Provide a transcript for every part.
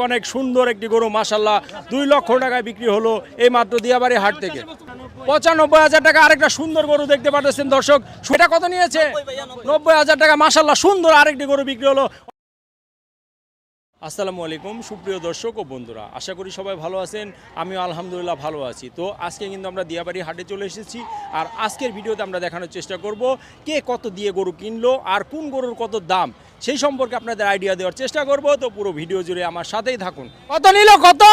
অনেক সুন্দর একটি গরু মাশাআল্লাহ 2 লক্ষ টাকায় বিক্রি হলো এই মাত্র দিয়াবাড়ি হাট থেকে। 95,000 টাকা আরেকটা সুন্দর গরু দেখতে পাচ্ছেন দর্শক, সেটা কত নিয়েছে? 90,000 টাকা মাশাআল্লাহ সুন্দর আরেকটি গরু বিক্রি হলো। আসসালামু আলাইকুম সুপ্রিয় দর্শক ও বন্ধুরা, আশা করি সবাই ভালো আছেন। আমিও আলহামদুলিল্লাহ ভালো আছি। তো আজকে কিন্তু আমরা দিয়াবাড়ি হাটে চলে এসেছি, আর আজকের ভিডিওতে আমরা দেখানোর চেষ্টা করব কে কত দিয়ে গরু কিনলো আর কোন গরুর কত দাম, সেই সম্পর্কে আপনাদের আইডিয়া দেওয়ার চেষ্টা করব। তো পুরো ভিডিও জুড়ে আমার সাথেই থাকুন। কত নিল? কত?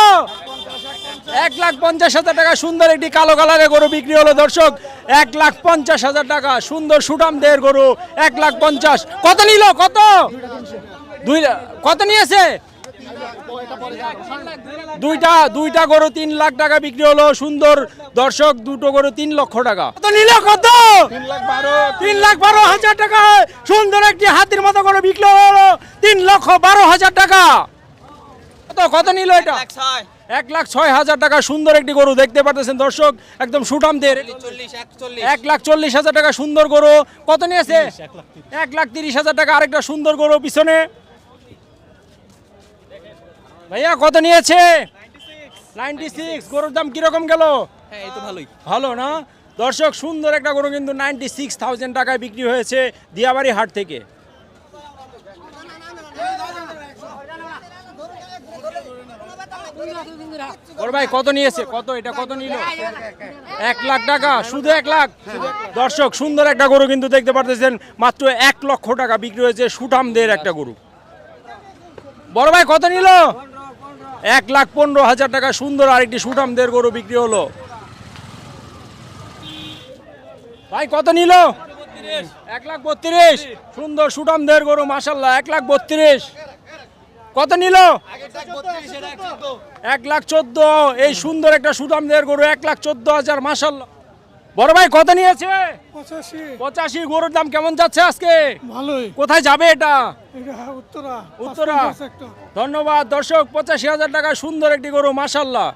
1,50,000 টাকা সুন্দর একটি কালো কালারের গরু বিক্রি হলো দর্শক। 1,50,000 টাকা সুন্দর সুঠাম দেহের গরু 1,50,000। কত নিল? কত? কত নিয়েছে? দুইটা গরু 3 লাখ টাকা বিক্রি হলো সুন্দর দর্শক, দুটো গরু 3 লক্ষ টাকা। কত নিল? কত? 3,12,000 টাকা সুন্দর একটি হাতির মতো গরু বিক্রি হলো 3,12,000 টাকা। কত নিল এটা? 1,06,000 টাকা সুন্দর একটি গরু দেখতে পাচ্ছেন দর্শক, একদম সুঠাম দেহের। 1,40,000 টাকা সুন্দর গরু। কত নিয়েছে? 1,30,000 টাকা আরেকটা সুন্দর গরু পিছনে। ভাইয়া কত নিয়েছে? 96। গরুর দাম কিরকম গেল? হ্যাঁ এই তো ভালোই। ভালো না দর্শক, সুন্দর একটা গরু কিন্তু 96,000 টাকায় বিক্রি হয়েছে দিয়াবাড়ি হাট থেকে। ওর ভাই কত নিয়েছে? কত এটা কত নিল? 1 লাখ টাকা, শুধু 1 লাখ। দর্শক সুন্দর একটা গরু কিন্তু দেখতে পাচ্ছেন, মাত্র 1 লক্ষ টাকা বিক্রি হয়েছে সুঠামদের একটা গরু। বড় ভাই কত নিল? 1,15,000 টাকা সুন্দর আরেকটি সুঠামদের গরু বিক্রি হলো। ভাই কত নিল? 1,32,000 সুন্দর সুঠামদের গরু মাশাআল্লাহ 1,32,000। কত নিল? 1,14,000 এই সুন্দর একটা সুঠামদের গরু 1,14,000 মাশাআল্লাহ। বড় ভাই কত নিয়েছে? 85। গরুর দাম কেমন যাচ্ছে আজকে? ভালোই। কোথায় যাবে এটা? উত্তরা। ধন্যবাদ দর্শক। 85,000 টাকা সুন্দর একটি গরু মাশাআল্লাহ।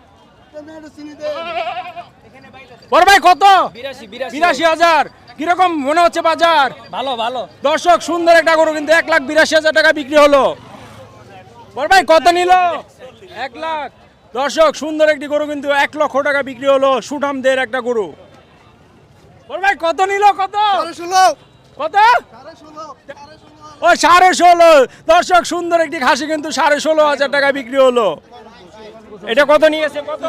বড় ভাই কত? 82,000। কিরকম মনে হচ্ছে বাজার? ভালো ভালো দর্শক সুন্দর একটা গরু কিন্তু 1,82,000 টাকা বিক্রি হলো। বড় ভাই কত নিল? 1 লাখ। দর্শক সুন্দর একটি গরু কিন্তু 1 লক্ষ টাকা বিক্রি হলো সুঠামদের একটা গরু। বড় ভাই কত নিল? কত? কত? ও 16.5। দর্শক সুন্দর একটি খাসি কিন্তু 16.5 টাকা বিক্রি হলো। এটা কত নিয়েছে? কত?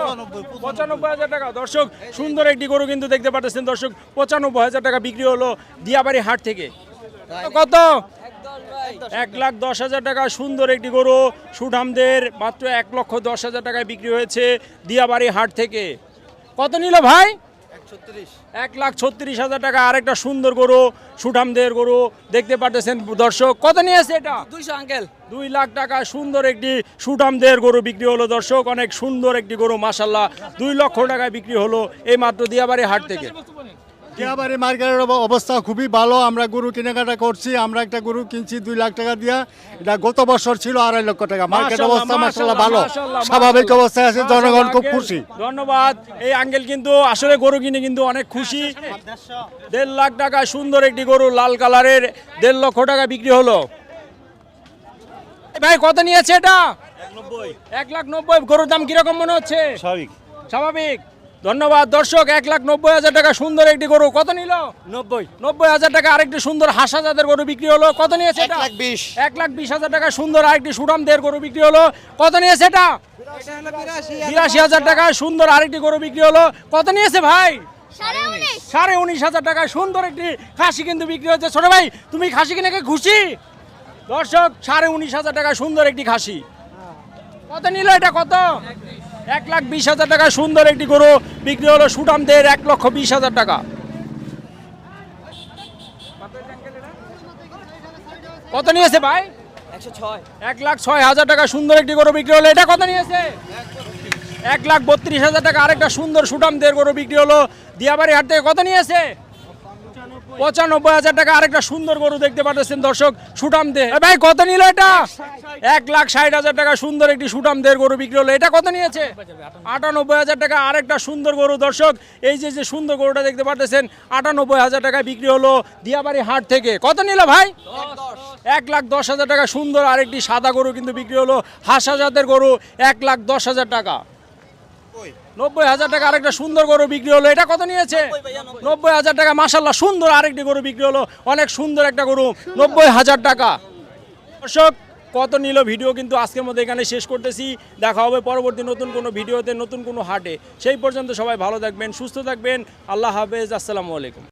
95,000 টাকা। দর্শক সুন্দর একটি গরু কিন্তু দেখতে পাচ্ছেন দর্শক, 95,000 টাকা বিক্রি হলো দিয়াবাড়ি হাট থেকে। কত? 1,10,000 টাকা সুন্দর একটি গরু সুঠামদের মাত্র 1,10,000 টাকায় বিক্রি হয়েছে দিয়াবাড়ি হাট থেকে। কত নিল ভাই? 1,36,000 টাকা আরেকটা সুন্দর গরু সুঠামদের গরু দেখতে পাচ্ছেন দর্শক। কত নিয়েছে এটা? 200 আঙ্কেল। 2 লাখ টাকা সুন্দর একটি সুঠামদের গরু বিক্রি হলো দর্শক, অনেক সুন্দর একটি গরু মাশাআল্লাহ 2 লক্ষ টাকায় বিক্রি হলো এই মাত্র দিয়াবাড়ি হাট থেকে। দিয়াবাড়ি মার্কেটের অবস্থা খুবই ভালো। আমরা গরু কেনাকাটা করছি। আমরা একটা গরু কিনছি 2 লাখ টাকা দিয়া। এটা গত বছর ছিল 2.5 লক্ষ টাকা। মার্কেট অবস্থা মাশাআল্লাহ ভালো, স্বাভাবিক অবস্থায় আছে, জনগণ খুব খুশি। ধন্যবাদ। এই আঙ্কেল কিন্তু আসলে গরু কিনে কিন্তু অনেক খুশি। 1.5 লাখ টাকা সুন্দর একটি গরু লাল কালারের 1.5 লক্ষ টাকা বিক্রি হলো। ভাই কত নিয়েছে এটা? 1,90,000। গরুর দাম কিরকম মনে হচ্ছে? স্বাভাবিক। ধন্যবাদ দর্শক। 1,90,000 টাকা সুন্দর একটি গরু। কত নিল? 90,000 টাকা আরেকটি সুন্দর হাসা জাতের গরু বিক্রি হলো। কত নিয়েছে এটা? 1,20,000 টাকা সুন্দর আরেকটি সুঠামদের গরু বিক্রি হলো। কত নিয়েছে এটা? 82,000 টাকা সুন্দর আরেকটি গরু বিক্রি হলো। কত নিয়েছে ভাই? 19,500 টাকা সুন্দর একটি খাসি কিন্তু বিক্রি হচ্ছে। ছোট ভাই তুমি খাসি কিনে খুশি? দর্শক 19,500 টাকা সুন্দর একটি খাসি। কত নিল এটা? কত? 1,20,000 টাকা সুন্দর একটি গরু বিক্রি হলো সুঠামদের 1,20,000 টাকা। কত নিয়েছে ভাই? 1,06,000 টাকা সুন্দর একটি গরু বিক্রি হলো। এটা কত নিয়েছে? 1,32,000 টাকা আরেকটা সুন্দর সুঠামদের গরু বিক্রি হলো দিয়াবাড়ি হাট থেকে। কত নিয়েছে? 95,000 টাকা আরেকটা সুন্দর গরু দেখতে পাচ্ছেন দর্শক, সুঠাম দে ভাই কত নিল এটা? 1,60,000 টাকা সুন্দর একটি সুঠাম দের গরু বিক্রি হলো। এটা কত নিয়েছে? 98,000 টাকা আরেকটা সুন্দর গরু দর্শক, এই যে যে সুন্দর গরুটা দেখতে পাচ্ছেন 98,000 টাকা বিক্রি হলো দিয়াবাড়ি হাট থেকে। কত নিল ভাই? 1,10,000 টাকা সুন্দর আরেকটি সাদা গরু কিন্তু বিক্রি হলো, হাসা জাতের গরু, 1,10,000 টাকা। 90,000 টাকা আরেকটা সুন্দর গরু বিক্রি হলো। এটা কত নিয়েছে? 90,000 টাকা। মাশাআল্লাহ সুন্দর আরেকটি গরু বিক্রি হলো, অনেক সুন্দর একটা গরু, 90,000 টাকা। দর্শক কত নিল ভিডিও কিন্তু আজকের মধ্যে এখানে শেষ করতেছি। দেখা হবে পরবর্তী নতুন কোনো ভিডিওতে, নতুন কোনো হাটে। সেই পর্যন্ত সবাই ভালো থাকবেন, সুস্থ থাকবেন। আল্লাহ হাফেজ, আসসালামু আলাইকুম।